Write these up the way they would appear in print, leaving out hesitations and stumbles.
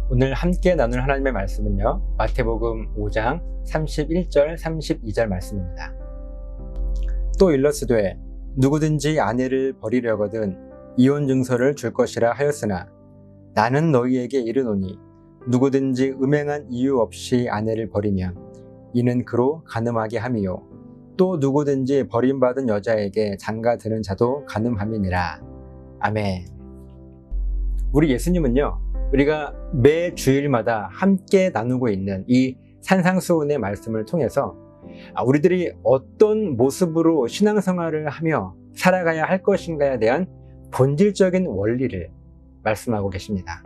오늘 함께 나눌 하나님의 말씀은요, 마태복음 5장 31절 32절 말씀입니다. 또 일러스되 누구든지 아내를 버리려거든 이혼 증서를 줄 것이라 하였으나 나는 너희에게 이르노니 누구든지 음행한 이유 없이 아내를 버리면 이는 그로 간음하게 함이요 또 누구든지 버림받은 여자에게 장가드는 자도 간음함이니라. 아멘. 우리 예수님은요, 우리가 매 주일마다 함께 나누고 있는 이 산상수훈의 말씀을 통해서 우리들이 어떤 모습으로 신앙생활을 하며 살아가야 할 것인가에 대한 본질적인 원리를 말씀하고 계십니다.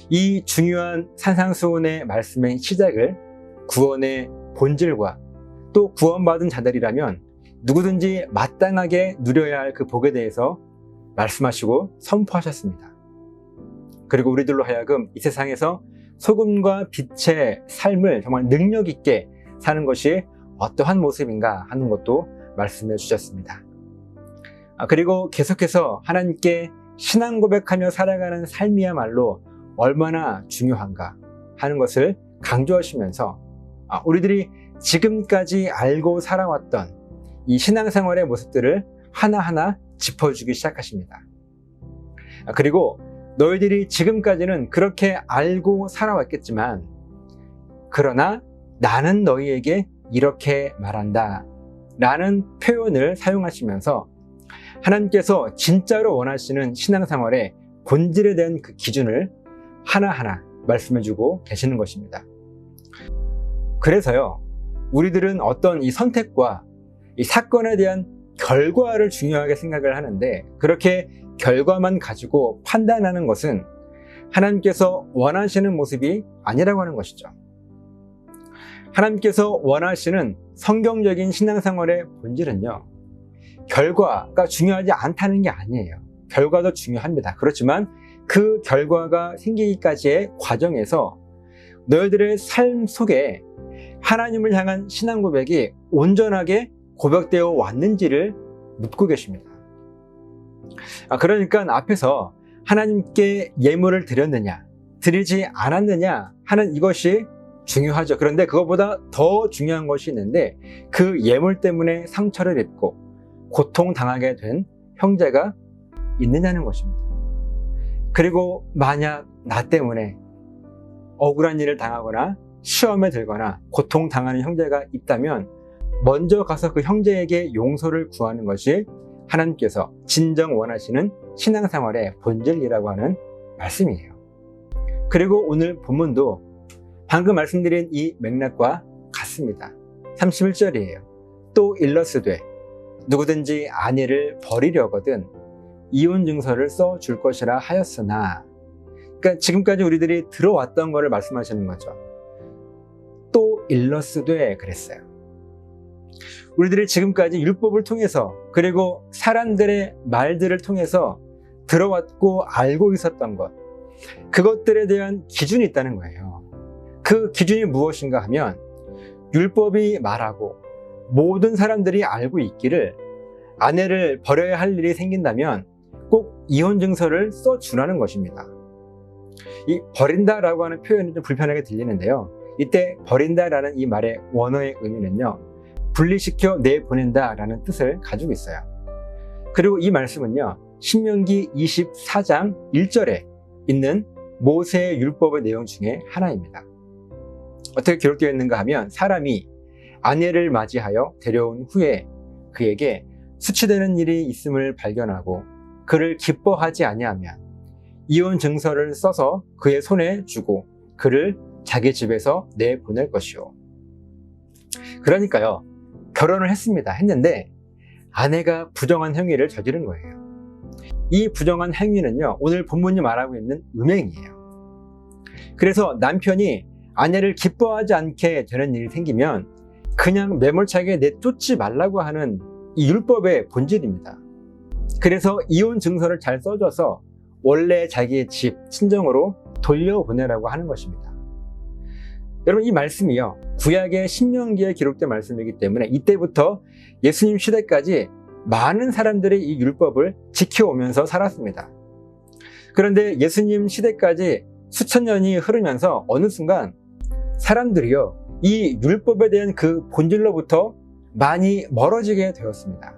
이 중요한 산상수훈의 말씀의 시작을 구원의 본질과 또 구원받은 자들이라면 누구든지 마땅하게 누려야 할 그 복에 대해서 말씀하시고 선포하셨습니다. 그리고 우리들로 하여금 이 세상에서 소금과 빛의 삶을 정말 능력 있게 사는 것이 어떠한 모습인가 하는 것도 말씀해 주셨습니다. 그리고 계속해서 하나님께 신앙 고백하며 살아가는 삶이야말로 얼마나 중요한가 하는 것을 강조하시면서 우리들이 지금까지 알고 살아왔던 이 신앙생활의 모습들을 하나하나 짚어주기 시작하십니다. 그리고 너희들이 지금까지는 그렇게 알고 살아왔겠지만 그러나 나는 너희에게 이렇게 말한다 라는 표현을 사용하시면서 하나님께서 진짜로 원하시는 신앙생활의 본질에 대한 그 기준을 하나하나 말씀해주고 계시는 것입니다. 그래서요, 우리들은 어떤 이 선택과 이 사건에 대한 결과를 중요하게 생각을 하는데 그렇게 결과만 가지고 판단하는 것은 하나님께서 원하시는 모습이 아니라고 하는 것이죠. 하나님께서 원하시는 성경적인 신앙생활의 본질은요, 결과가 중요하지 않다는 게 아니에요. 결과도 중요합니다. 그렇지만 그 결과가 생기기까지의 과정에서 너희들의 삶 속에 하나님을 향한 신앙 고백이 온전하게 고백되어 왔는지를 묻고 계십니다. 그러니까 앞에서 하나님께 예물을 드렸느냐, 드리지 않았느냐 하는 이것이 중요하죠. 그런데 그것보다 더 중요한 것이 있는데 그 예물 때문에 상처를 입고 고통당하게 된 형제가 있느냐는 것입니다. 그리고 만약 나 때문에 억울한 일을 당하거나 시험에 들거나 고통당하는 형제가 있다면 먼저 가서 그 형제에게 용서를 구하는 것이 하나님께서 진정 원하시는 신앙생활의 본질이라고 하는 말씀이에요. 그리고 오늘 본문도 방금 말씀드린 이 맥락과 같습니다. 31절이에요. 또 일러스되 누구든지 아내를 버리려거든 이혼 증서를 써 줄 것이라 하였으나, 그러니까 지금까지 우리들이 들어왔던 것을 말씀하시는 거죠. 또 일러스되 그랬어요. 우리들이 지금까지 율법을 통해서 그리고 사람들의 말들을 통해서 들어왔고 알고 있었던 것, 그것들에 대한 기준이 있다는 거예요. 그 기준이 무엇인가 하면 율법이 말하고 모든 사람들이 알고 있기를 아내를 버려야 할 일이 생긴다면 꼭 이혼 증서를 써주라는 것입니다. 이 버린다라고 하는 표현이 좀 불편하게 들리는데요, 이때 버린다라는 이 말의 원어의 의미는요, 분리시켜 내보낸다 라는 뜻을 가지고 있어요. 그리고 이 말씀은요, 신명기 24장 1절에 있는 모세의 율법의 내용 중에 하나입니다. 어떻게 기록되어 있는가 하면 사람이 아내를 맞이하여 데려온 후에 그에게 수치되는 일이 있음을 발견하고 그를 기뻐하지 아니하면 이혼 증서를 써서 그의 손에 주고 그를 자기 집에서 내보낼 것이요. 그러니까요, 결혼을 했는데 아내가 부정한 행위를 저지른 거예요. 이 부정한 행위는요, 오늘 본문이 말하고 있는 음행이에요. 그래서 남편이 아내를 기뻐하지 않게 되는 일이 생기면 그냥 매몰차게 내쫓지 말라고 하는 이 율법의 본질입니다. 그래서 이혼 증서를 잘 써줘서 원래 자기의 집, 친정으로 돌려보내라고 하는 것입니다. 여러분, 이 말씀이요, 구약의 신명기에 기록된 말씀이기 때문에 이때부터 예수님 시대까지 많은 사람들이 이 율법을 지켜오면서 살았습니다. 그런데 예수님 시대까지 수천 년이 흐르면서 어느 순간 사람들이요, 이 율법에 대한 그 본질로부터 많이 멀어지게 되었습니다.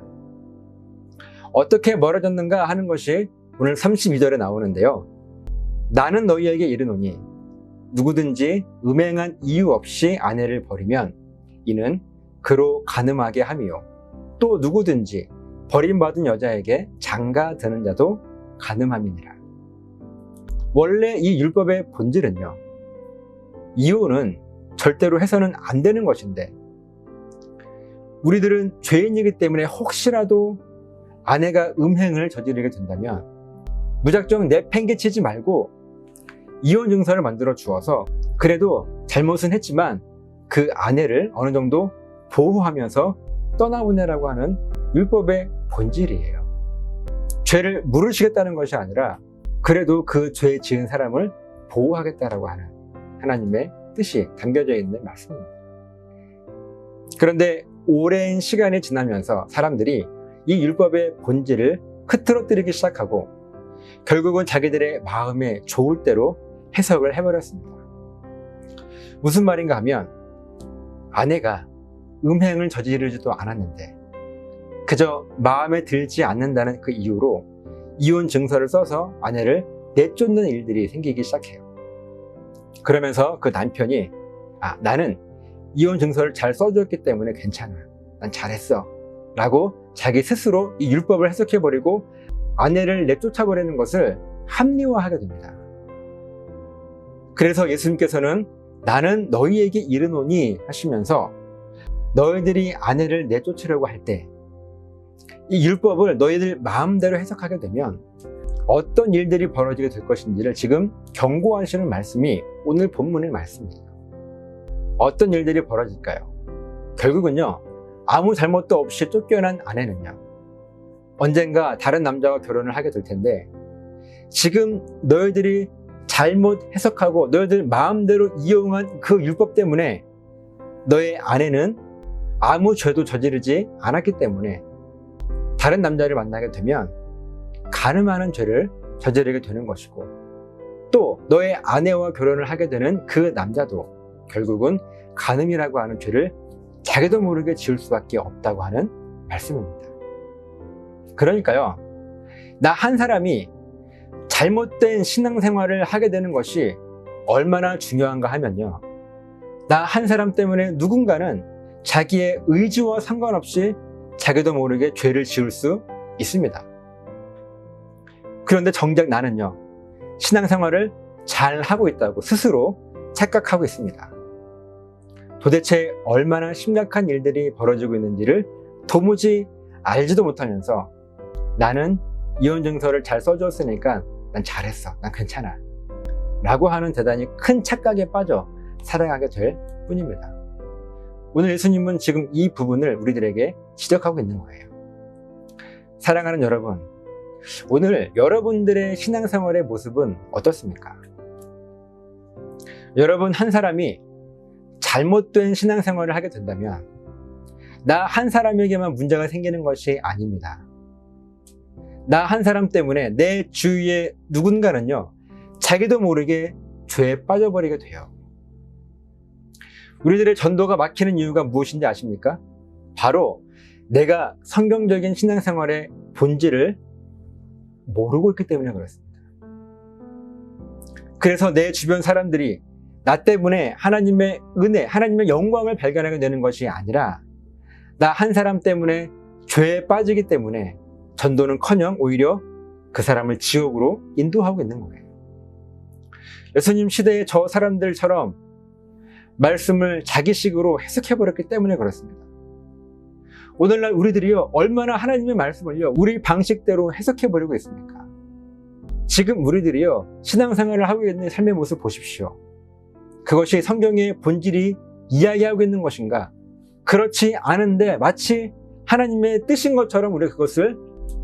어떻게 멀어졌는가 하는 것이 오늘 32절에 나오는데요. 나는 너희에게 이르노니 누구든지 음행한 이유 없이 아내를 버리면 이는 그로 간음하게 함이요, 또 누구든지 버림받은 여자에게 장가드는 자도 간음함이니라. 원래 이 율법의 본질은요, 이혼은 절대로 해서는 안 되는 것인데, 우리들은 죄인이기 때문에 혹시라도 아내가 음행을 저지르게 된다면 무작정 내팽개치지 말고 이혼 증서를 만들어 주어서 그래도 잘못은 했지만 그 아내를 어느 정도 보호하면서 떠나보내라고 하는 율법의 본질이에요. 죄를 물으시겠다는 것이 아니라 그래도 그 죄 지은 사람을 보호하겠다라고 하는 하나님의 뜻이 담겨져 있는 말씀입니다. 그런데 오랜 시간이 지나면서 사람들이 이 율법의 본질을 흐트러뜨리기 시작하고 결국은 자기들의 마음에 좋을 대로 해석을 해버렸습니다. 무슨 말인가 하면, 아내가 음행을 저지르지도 않았는데 그저 마음에 들지 않는다는 그 이유로 이혼 증서를 써서 아내를 내쫓는 일들이 생기기 시작해요. 그러면서 그 남편이 나는 이혼 증서를 잘 써줬기 때문에 괜찮아, 난 잘했어 라고 자기 스스로 이 율법을 해석해버리고 아내를 내쫓아버리는 것을 합리화하게 됩니다. 그래서 예수님께서는 나는 너희에게 이르노니 하시면서 너희들이 아내를 내쫓으려고 할 때 이 율법을 너희들 마음대로 해석하게 되면 어떤 일들이 벌어지게 될 것인지를 지금 경고하시는 말씀이 오늘 본문의 말씀이에요. 어떤 일들이 벌어질까요? 결국은요, 아무 잘못도 없이 쫓겨난 아내는요, 언젠가 다른 남자와 결혼을 하게 될 텐데, 지금 너희들이 잘못 해석하고 너희들 마음대로 이용한 그 율법 때문에 너의 아내는 아무 죄도 저지르지 않았기 때문에 다른 남자를 만나게 되면 간음하는 죄를 저지르게 되는 것이고, 또 너의 아내와 결혼을 하게 되는 그 남자도 결국은 간음이라고 하는 죄를 자기도 모르게 지을 수밖에 없다고 하는 말씀입니다. 그러니까요, 나 한 사람이 잘못된 신앙생활을 하게 되는 것이 얼마나 중요한가 하면요, 나 한 사람 때문에 누군가는 자기의 의지와 상관없이 자기도 모르게 죄를 지을 수 있습니다. 그런데 정작 나는요, 신앙생활을 잘 하고 있다고 스스로 착각하고 있습니다. 도대체 얼마나 심각한 일들이 벌어지고 있는지를 도무지 알지도 못하면서 나는 이혼 증서를 잘 써줬으니까 난 잘했어, 난 괜찮아 라고 하는 대단히 큰 착각에 빠져 살아가게 될 뿐입니다. 오늘 예수님은 지금 이 부분을 우리들에게 지적하고 있는 거예요. 사랑하는 여러분, 오늘 여러분들의 신앙생활의 모습은 어떻습니까? 여러분 한 사람이 잘못된 신앙생활을 하게 된다면 나 한 사람에게만 문제가 생기는 것이 아닙니다. 나 한 사람 때문에 내 주위의 누군가는요, 자기도 모르게 죄에 빠져버리게 돼요. 우리들의 전도가 막히는 이유가 무엇인지 아십니까? 바로 내가 성경적인 신앙생활의 본질을 모르고 있기 때문에 그렇습니다. 그래서 내 주변 사람들이 나 때문에 하나님의 은혜, 하나님의 영광을 발견하게 되는 것이 아니라 나 한 사람 때문에 죄에 빠지기 때문에 전도는커녕 오히려 그 사람을 지옥으로 인도하고 있는 거예요. 예수님 시대의 저 사람들처럼 말씀을 자기식으로 해석해버렸기 때문에 그렇습니다. 오늘날 우리들이요, 얼마나 하나님의 말씀을요, 우리 방식대로 해석해버리고 있습니까? 지금 우리들이요, 신앙생활을 하고 있는 삶의 모습 보십시오. 그것이 성경의 본질이 이야기하고 있는 것인가? 그렇지 않은데 마치 하나님의 뜻인 것처럼 우리가 그것을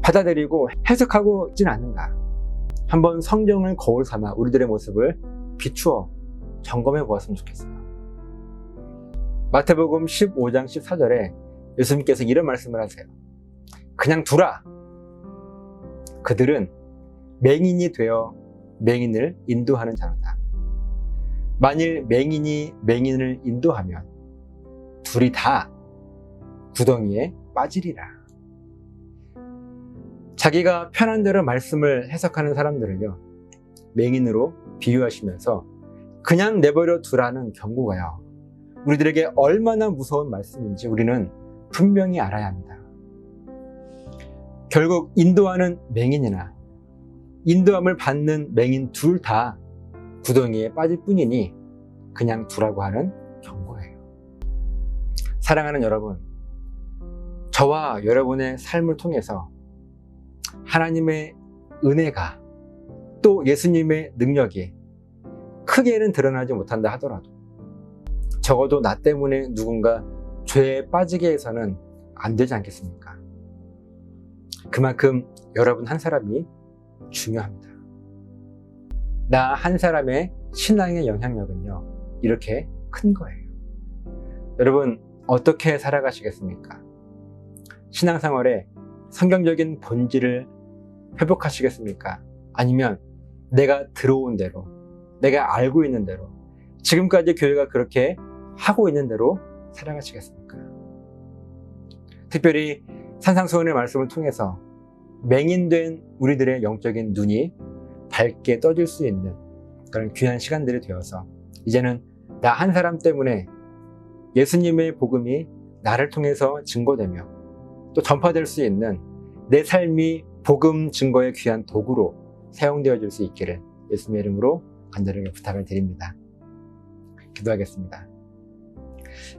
받아들이고 해석하고 있지는 않는가? 한번 성경을 거울 삼아 우리들의 모습을 비추어 점검해 보았으면 좋겠어요. 마태복음 15장 14절에 예수님께서 이런 말씀을 하세요. 그냥 두라. 그들은 맹인이 되어 맹인을 인도하는 자로다. 만일 맹인이 맹인을 인도하면 둘이 다 구덩이에 빠지리라. 자기가 편한 대로 말씀을 해석하는 사람들을요, 맹인으로 비유하시면서 그냥 내버려 두라는 경고가요, 우리들에게 얼마나 무서운 말씀인지 우리는 분명히 알아야 합니다. 결국 인도하는 맹인이나 인도함을 받는 맹인 둘 다 구덩이에 빠질 뿐이니 그냥 두라고 하는 경고예요. 사랑하는 여러분, 저와 여러분의 삶을 통해서 하나님의 은혜가 또 예수님의 능력이 크게는 드러나지 못한다 하더라도 적어도 나 때문에 누군가 죄에 빠지게 해서는 안 되지 않겠습니까? 그만큼 여러분 한 사람이 중요합니다. 나 한 사람의 신앙의 영향력은요, 이렇게 큰 거예요. 여러분, 어떻게 살아가시겠습니까? 신앙생활에 성경적인 본질을 회복하시겠습니까? 아니면 내가 들어온 대로, 내가 알고 있는 대로, 지금까지 교회가 그렇게 하고 있는 대로 살아가시겠습니까? 특별히 산상수훈의 말씀을 통해서 맹인된 우리들의 영적인 눈이 밝게 떠질 수 있는 그런 귀한 시간들이 되어서 이제는 나 한 사람 때문에 예수님의 복음이 나를 통해서 증거되며 또 전파될 수 있는 내 삶이 복음 증거의 귀한 도구로 사용되어질 수 있기를 예수님의 이름으로 간절하게 부탁을 드립니다. 기도하겠습니다.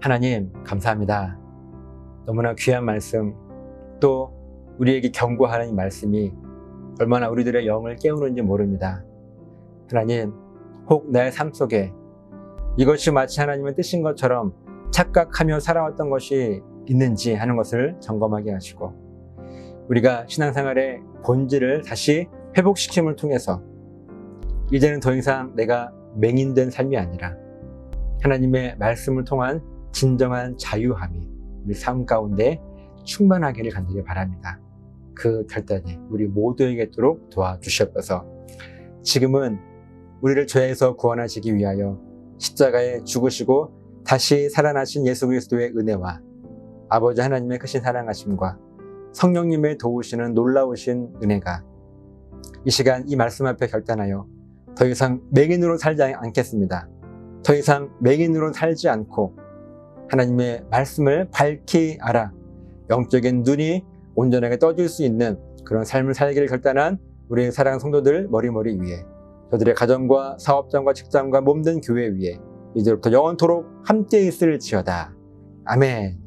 하나님, 감사합니다. 너무나 귀한 말씀, 또 우리에게 경고하는 이 말씀이 얼마나 우리들의 영을 깨우는지 모릅니다. 하나님, 혹 나의 삶 속에 이것이 마치 하나님의 뜻인 것처럼 착각하며 살아왔던 것이 있는지 하는 것을 점검하게 하시고, 우리가 신앙생활의 본질을 다시 회복시킴을 통해서 이제는 더 이상 내가 맹인된 삶이 아니라 하나님의 말씀을 통한 진정한 자유함이 우리 삶 가운데 충만하기를 간절히 바랍니다. 그 결단이 우리 모두에게 있도록 도와주시옵소서. 지금은 우리를 죄에서 구원하시기 위하여 십자가에 죽으시고 다시 살아나신 예수 그리스도의 은혜와 아버지 하나님의 크신 사랑하심과 성령님의 도우시는 놀라우신 은혜가 이 시간 이 말씀 앞에 결단하여 더 이상 맹인으로 살지 않겠습니다. 더 이상 맹인으로 살지 않고 하나님의 말씀을 밝히 알아 영적인 눈이 온전하게 떠질 수 있는 그런 삶을 살기를 결단한 우리 사랑하는 성도들 머리머리 위에, 저들의 가정과 사업장과 직장과 몸된 교회 위에 이제부터 영원토록 함께 있을지어다. 아멘.